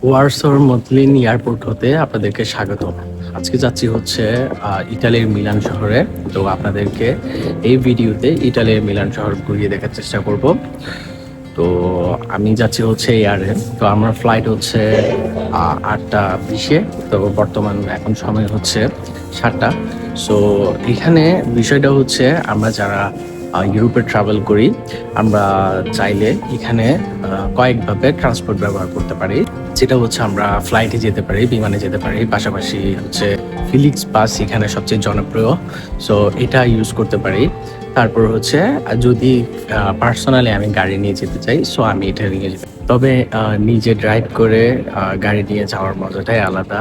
ওয়ারসর মদলিন airport হতে আপনাদেরকে স্বাগত। আজকে যাচ্ছি হচ্ছে ইটালির মিলান শহরে। তো আপনাদেরকে এই ভিডিওতে ইটালির মিলান শহর ঘুরিয়ে দেখার চেষ্টা করব। তো আমি যাচ্ছি হচ্ছে এয়ারে। তো আমার ফ্লাইট হচ্ছে 8টা 20-এ। তো বর্তমান এখন সময় হচ্ছে 7টা। সো এখানে বিষয়টা হচ্ছে আমরা যারা ইউরোপে ট্রাভেল করি, আমরা চাইলে এখানে কয়েকভাবে ট্রান্সপোর্ট ব্যবহার করতে পারি। যেটা হচ্ছে আমরা ফ্লাইটে যেতে পারি, বিমানে যেতে পারি, পাশাপাশি হচ্ছে ফিলিক্স বাস এখানে সবচেয়ে জনপ্রিয়। সো এটা ইউজ করতে পারি। তারপর হচ্ছে যদি পার্সোনালি আমি গাড়ি নিয়ে যেতে চাই, সো আমি এটা নিয়ে যেতে, তবে নিজে ড্রাইভ করে গাড়ি নিয়ে যাওয়ার মজাটাই আলাদা।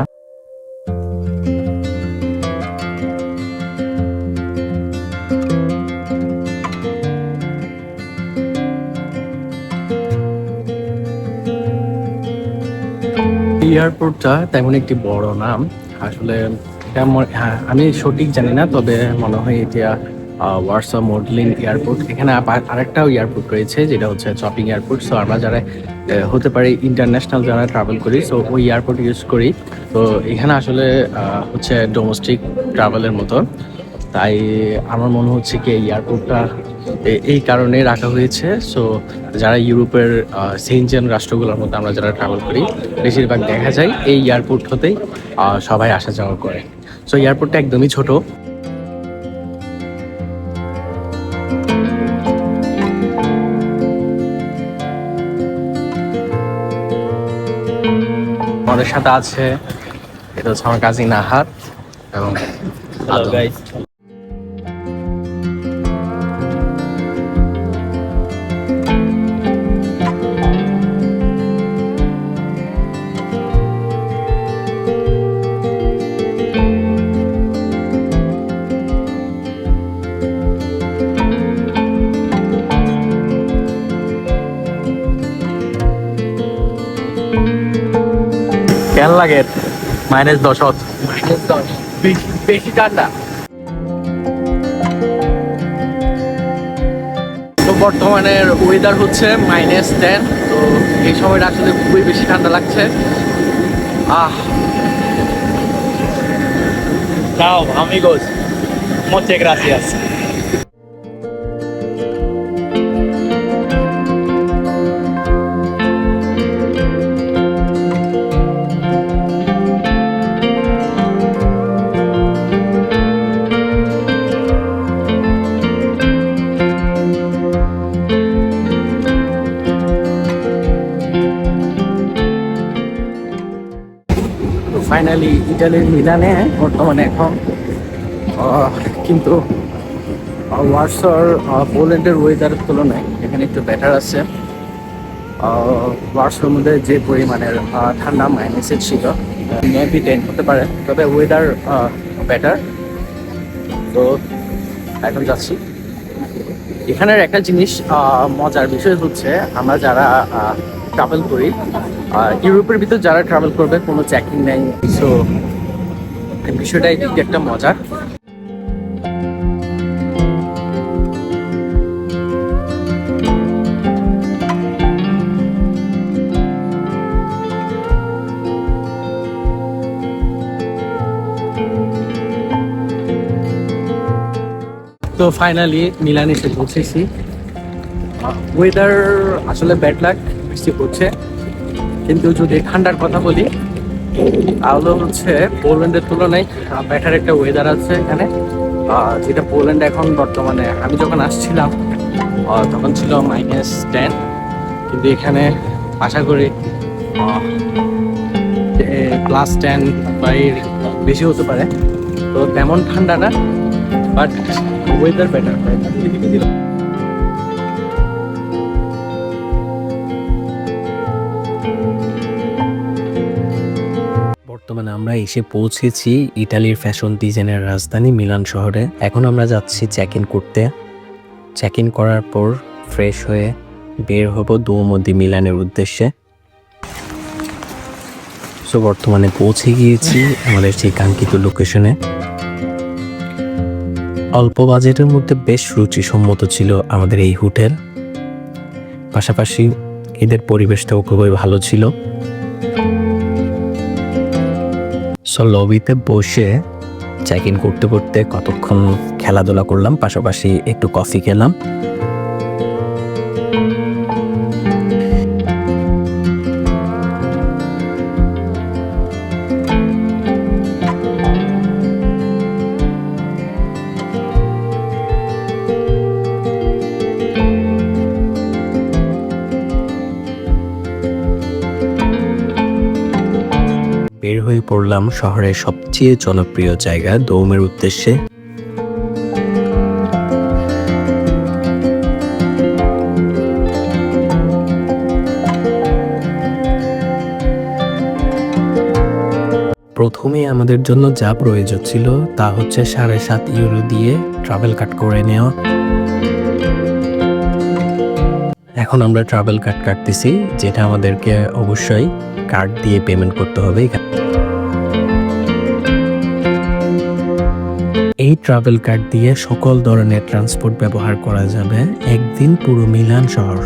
এয়ারপোর্টটা তেমন একটি বড় নাম আসলে, হ্যাঁ, আমি সঠিক জানি না, তবে মনে হয় এটা ওয়ারসা মডলিং এয়ারপোর্ট। এখানে আরেকটাও এয়ারপোর্ট রয়েছে যেটা হচ্ছে চপিং এয়ারপোর্ট। সো আমরা যারা হতে পারে ইন্টারন্যাশনাল যারা ট্রাভেল করি, সো ওই এয়ারপোর্ট ইউজ করি। তো এখানে আসলে হচ্ছে ডোমেস্টিক ট্রাভেলের মতো। তাই আমার মনে হচ্ছে কি এই এয়ারপোর্টটা এই কারণে রাখা হয়েছে। সো যারা ইউরোপের সেনজেন রাষ্ট্রগুলোর মধ্যে আমরা যারা ট্রাভেল করি, বেশিরভাগ দেখা যায় এই এয়ারপোর্ট হতেই সবাই আসা যাওয়া করে। সো এয়ারপোর্টটা একদমই ছোট। আমাদের সাথে আছে, এটা হচ্ছে আমার কাজিন আহাত এবং হ্যালো গাইস। কেন লাগে -10? -10 বেশি ঠান্ডা। তো বর্তমানের ওয়েদার হচ্ছে -10। তো এই সময়টা আসলে খুবই বেশি ঠান্ডা লাগছে। Ciao amigos, muchas gracias. Finally ইটালির মিলানে বর্তমানে এখন, কিন্তু ওয়ারসর পোল্যান্ডের ওয়েদারের তুলনায় এখানে একটু বেটার আছে। ওয়ারসর মধ্যে যে পরিমাণের ঠান্ডা মাইনাসে ছিল, মেবি 10 হতে পারে, তবে ওয়েদার বেটার। তো এখন যাচ্ছি। এখানের একটা জিনিস মজার বিষয় হচ্ছে, আমরা যারা ট্রাভেল করি, ইউরোপের ভিতর যারা ট্রাভেল করবে কোনো চেকিং নেই। সো বিষয়টা একটু একটা মজার। তো ফাইনালি মিলানে এসে পৌঁছেছি। ওয়েদার আসলে ব্যাড লাক, বৃষ্টি পড়ছে। কিন্তু যদি ঠান্ডার কথা বলি, তাহলে হচ্ছে পোল্যান্ডের তুলনায় বেটার একটা ওয়েদার আছে এখানে। যেটা পোল্যান্ড এখন বর্তমানে, আমি যখন আসছিলাম তখন ছিল -10, কিন্তু এখানে আশা করি +10 বা এর বেশি হতে পারে। তো তেমন ঠান্ডা না, বাট ওয়েদার বেটার। বর্তমানে আমরা এসে পৌঁছেছি ইটালির ফ্যাশন ডিজাইনের রাজধানী মিলান শহরে। এখন আমরা যাচ্ছি চেক ইন করতে। চেক ইন করার পর ফ্রেশ হয়ে বের হব দুয়োমো দি মিলানের উদ্দেশ্যে। সো বর্তমানে পৌঁছে গিয়েছি আমাদের সেই কাঙ্ক্ষিত লোকেশনে। অল্প বাজেটের মধ্যে বেশ রুচিসম্মত ছিল আমাদের এই হোটেল। পাশাপাশি এদের পরিবেশটাও খুবই ভালো ছিল। সো লবিতে বসে চেক ইন করতে করতে কতক্ষণ খেলাধুলা করলাম, পাশাপাশি একটু কফি খেলাম। বের হয়ে পড়লাম শহরের সবচেয়ে জনপ্রিয় জায়গা দৌমের উদ্দেশ্যে। প্রথমে আমাদের জন্য যা প্রয়োজন ছিল তা হচ্ছে 7.5 ইউরো দিয়ে ট্রাভেল কার্ড করে নেওয়া। এখন আমরা ট্রাভেল কার্ড কাটতেছি, যেটা আমাদেরকে অবশ্যই কার্ড দিয়ে পেমেন্ট করতে হবে। এই ট্রাভেল কার্ড দিয়ে সকল ধরনের ট্রান্সপোর্ট ব্যবহার করা যাবে একদিন পুরো মিলান শহর।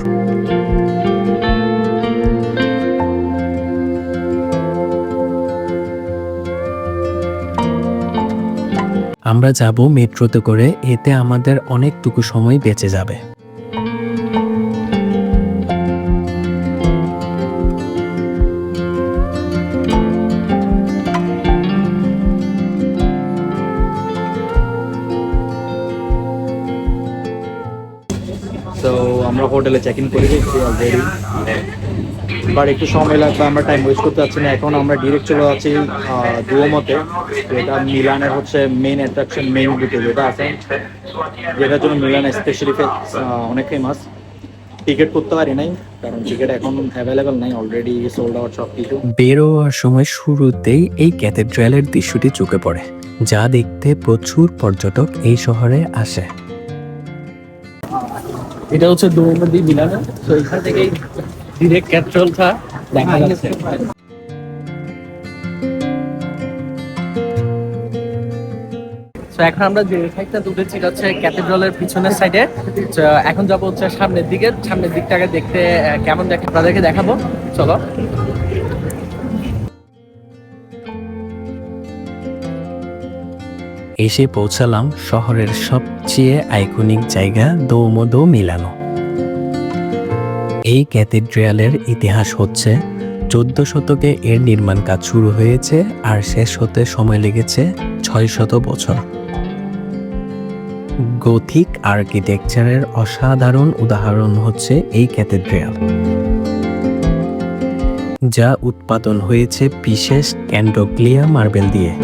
আমরা যাব মেট্রোতে করে, এতে আমাদের অনেকটুকু সময় বেঁচে যাবে। তো আমরা হোটেলে চেক ইন করে দিয়েছি অলরেডি, বাট একটু সময় লাগবে, আমরা টাইম ওয়েস্ট করতে পারছি না। এখন আমরা ডিরেক্ট চলে যাচ্ছি দুয়োমতে, যেটা মিলানের হচ্ছে মেইন অ্যাট্রাকশন, মেইন দুটো যেটা আছে, যেটার জন্য মিলান স্পেশালি অনেক ফেমাস। টিকিট করতে পারি নাই, কারণ টিকিট এখন অ্যাভেলেবেল নাই, অলরেডি সোল্ড আউট সব কিছু। বেরোয়ার সময় শুরুতেই এই ক্যাথেড্রালের দৃশ্যটি চোখে পড়ে, যা দেখতে প্রচুর পর্যটক এই শহরে আসে। এটা হচ্ছে দুর্মদি মিলানো, তো এখান থেকেই ডিরেক্ট ক্যাথেড্রালটা দেখা যাচ্ছে। তো এখন আমরা যে সাইডটা উঠেছি এটা হচ্ছে ক্যাথেড্রালের পিছনের সাইডে। এখন যাবো হচ্ছে সামনের দিকে, সামনের দিকটাকে দেখতে কেমন দেখে আপনাদেরকে দেখাবো, চলো। এসে পৌঁছালাম শহরের সবচেয়ে আইকনিক জায়গা দৌমো দো মিলানো। এই ক্যাথেড্রালের ইতিহাস হচ্ছে 14 শতকে এর নির্মাণ কাজ শুরু হয়েছে আর শেষ হতে সময় লেগেছে 600 বছর। গথিক আর্কিটেকচারের অসাধারণ উদাহরণ হচ্ছে এই ক্যাথেড্রাল, যা উৎপাদন হয়েছে বিশেষ ক্যান্ডোগ্লিয়া মার্বেল দিয়ে,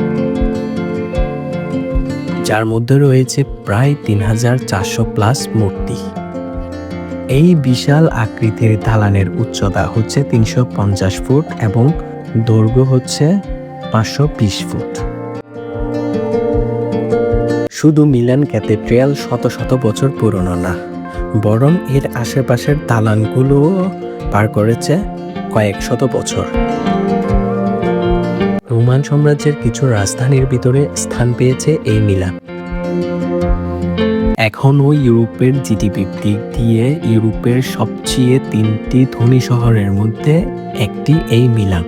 যার মধ্যে রয়েছে প্রায় 3400 প্লাস মূর্তি। এই বিশাল আকৃতির দালানের উচ্চতা হচ্ছে 350 ফুট এবং দৈর্ঘ্য হচ্ছে 520 ফুট। শুধু মিলান ক্যাথেড্রাল শত শত বছর পুরনো না, বরং এর আশেপাশের দালানগুলোও পার করেছে কয়েক শত বছর। রোমান সাম্রাজ্যের কিছু রাজধানীর ভিতরে স্থান পেয়েছে এই মিলান। এখনও ইউরোপের জিডিপি দিক দিয়ে ইউরোপের সবচেয়ে 3টি ধনী শহরের মধ্যে একটি এই মিলান।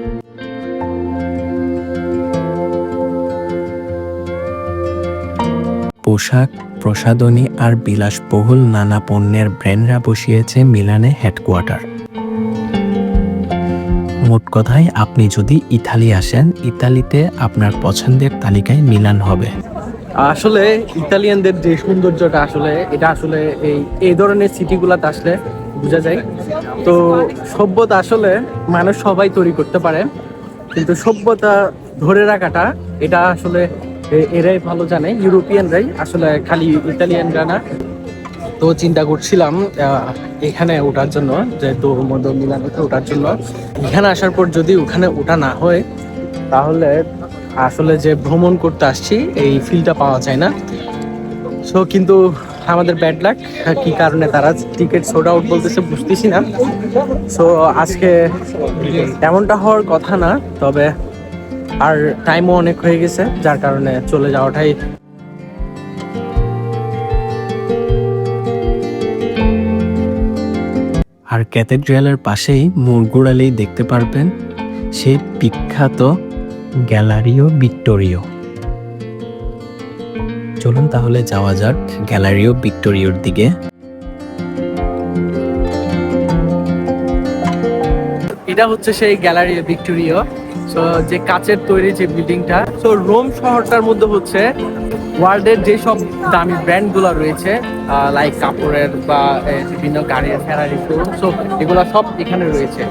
পোশাক, প্রসাধনী আর বিলাসবহুল নানা পণ্যের ব্র্যান্ডরা বসিয়েছে মিলানে হেডকোয়ার্টার। মোট কথায়, আপনি যদি ইতালি আসেন, ইতালিতে আপনার পছন্দের তালিকায় মিলান হবে। আসলে ইতালিয়ানদের যে সৌন্দর্যটা আসলে এটা আসলে এই ধরনের সিটিগুলোতে আসলে বোঝা যায়। তো সভ্যতা আসলে মানুষ সবাই তৈরি করতে পারে, কিন্তু সভ্যতা ধরে রাখাটা এটা আসলে এরাই ভালো জানে, ইউরোপিয়ানরাই, আসলে খালি ইতালিয়ানরা না। তো চিন্তা করছিলাম এখানে ওঠার জন্য, যে দৌমো দো মিলানোতে ওঠার জন্য। এখানে আসার পর যদি ওখানে ওঠা না হয়, তাহলে আসলে যে ভ্রমণ করতে আসছি এই ফিলটা পাওয়া যায় না। সো কিন্তু আমাদের ব্যাড লাক, কি কারণে তারা টিকিট সোল্ড আউট বলতেছে বুঝতেছি না। সো আজকে এমনটা হওয়ার কথা না, তবে আর টাইমও অনেক হয়ে গেছে, যার কারণে চলে যাওয়াটাই। আর ক্যাথেড্রালের পাশেই মোড় ঘোরালেই দেখতে পারবেন সেই বিখ্যাত গ্যালারিও ভিক্টোরিও। চলুন তাহলে যাওয়া যাক গ্যালারিও ভিক্টোরিওর দিকে। এটা হচ্ছে সেই গ্যালারি ভিক্টোরিয়া। সো যে কাচের তৈরি যে বিল্ডিংটা, সো রোম শহরটার মধ্যে হচ্ছে ওয়ার্ল্ডের যেসব দামি ব্র্যান্ডগুলো রয়েছে, লাইক কাপড়ের বা বিভিন্ন গাড়ির ফেরারি শোরুম, সো এগুলো সব এখানে রয়েছে।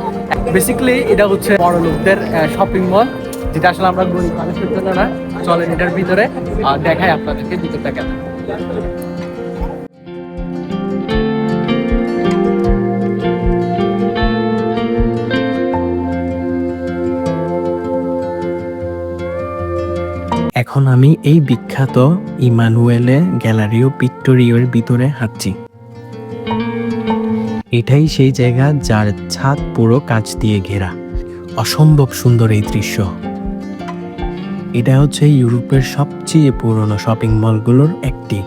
বেসিক্যালি এটা হচ্ছে বড় লোকদের শপিং মল, যেটা আসলে আমরা গরিব মানুষের জন্য না। চলেন এটার ভিতরে দেখাই আপনাদেরকে ভিতরটা কেমন। এখন আমি এই বিখ্যাত ইমানুয়েলে গ্যালারিও ভিক্টোরিয়ার ভিতরে হাঁটছি। এটাই সেই জায়গা যার ছাদ পুরো কাঁচ দিয়ে ঘেরা। অসম্ভব সুন্দর এই দৃশ্য। এটা হচ্ছে ইউরোপের সবচেয়ে পুরনো শপিং মলগুলোর একটি।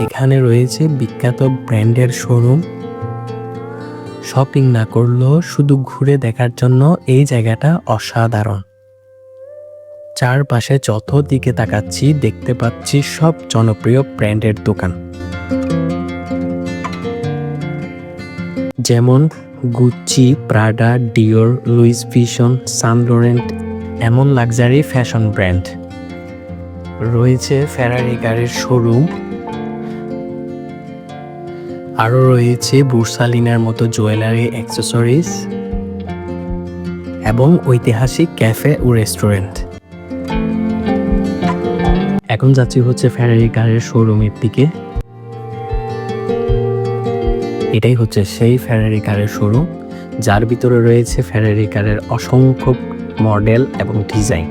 এখানে রয়েছে বিখ্যাত ব্র্যান্ডের শোরুম। শপিং না করলেও শুধু ঘুরে দেখার জন্য এই জায়গাটা অসাধারণ। চারপাশে যত দিকে তাকাচ্ছি দেখতে পাচ্ছি সব জনপ্রিয় ব্র্যান্ডের দোকান, যেমন গুচি, প্রাডা, ডিওর, লুইস ভিটন, সান লরেন্ট, এমন লাক্সারি ফ্যাশন ব্র্যান্ড। রয়েছে ফেরারি গাড়ির শোরুম, আরও রয়েছে বুরসালিনার মতো জুয়েলারি অ্যাক্সেসরিজ এবং ঐতিহাসিক ক্যাফে ও রেস্টুরেন্ট। এখন যাচ্ছি হচ্ছে ফেরারি কারের শোরুমের দিকে। এটাই হচ্ছে সেই ফেরারি কারের শোরুম, যার ভিতরে রয়েছে ফেরারি কারের অসংখ্য মডেল এবং ডিজাইন।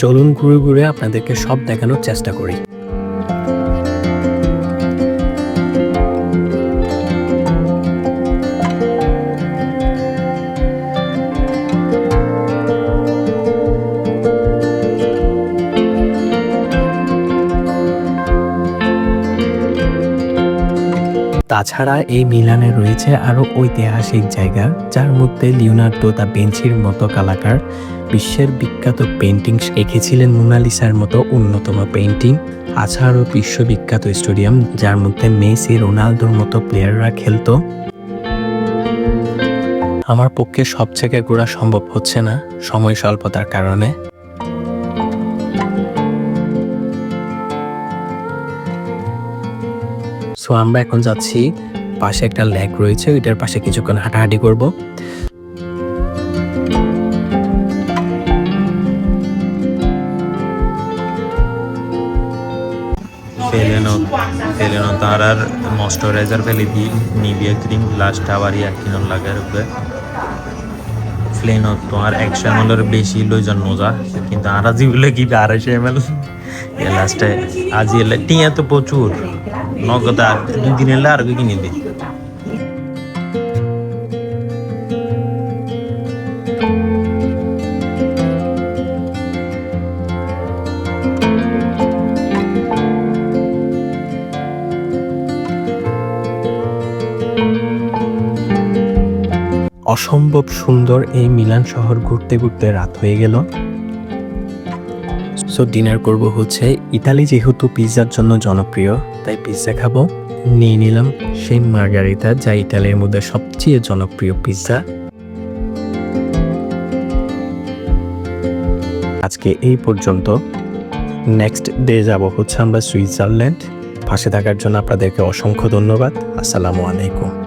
চলুন ঘুরে ঘুরে আপনাদেরকে সব দেখানোর চেষ্টা করি। তাছাড়া এই মিলানে রয়েছে আরো ঐতিহাসিক জায়গা, যার মধ্যে লিওনার্দো দা ভিঞ্চির মতো কলাকার বিশ্বের বিখ্যাত পেইন্টিং এঁকেছিলেন। মোনালিসার মতো অন্যতম পেইন্টিং। আছে আরো বিশ্ববিখ্যাত স্টেডিয়াম, যার মধ্যে মেসি, রোনালদোর মতো প্লেয়াররা খেলতো। আমার পক্ষে সব জায়গায় ঘোরা সম্ভব হচ্ছে না সময় স্বল্পতার কারণে। সো আমরা এখন যাচ্ছি, পাশে একটা লেক রয়েছে, ওইটার পাশে কিছুক্ষণ হাঁটাহাঁটি করব। Tarar moisturizer pelidi Nivea cream last hour yakin lagar ube Fleno তোমার 100 ml বেশি লইজন নোজা কিন্তু আর জিগুলো কি 250 ml এ লাস্টে আজ এলে টিয়া তো প্রচুর নগদ আর 2 দিন এলে আর কিনে দিই। অসম্ভব সুন্দর এই মিলান শহর ঘুরতে ঘুরতে রাত হয়ে গেল। সো ডিনার করব হচ্ছে, ইতালি যেহেতু পিৎজার জন্য জনপ্রিয় তাই পিৎজা খাবো। নিয়ে নিলাম সেই মার্গারিতা, যা ইতালির মধ্যে সবচেয়ে জনপ্রিয় পিৎজা। আজকে এই পর্যন্ত। নেক্সট ডে যাব হচ্ছে আমরা সুইজারল্যান্ড। পাশে থাকার জন্য আপনাদেরকে অসংখ্য ধন্যবাদ। আসসালামু আলাইকুম।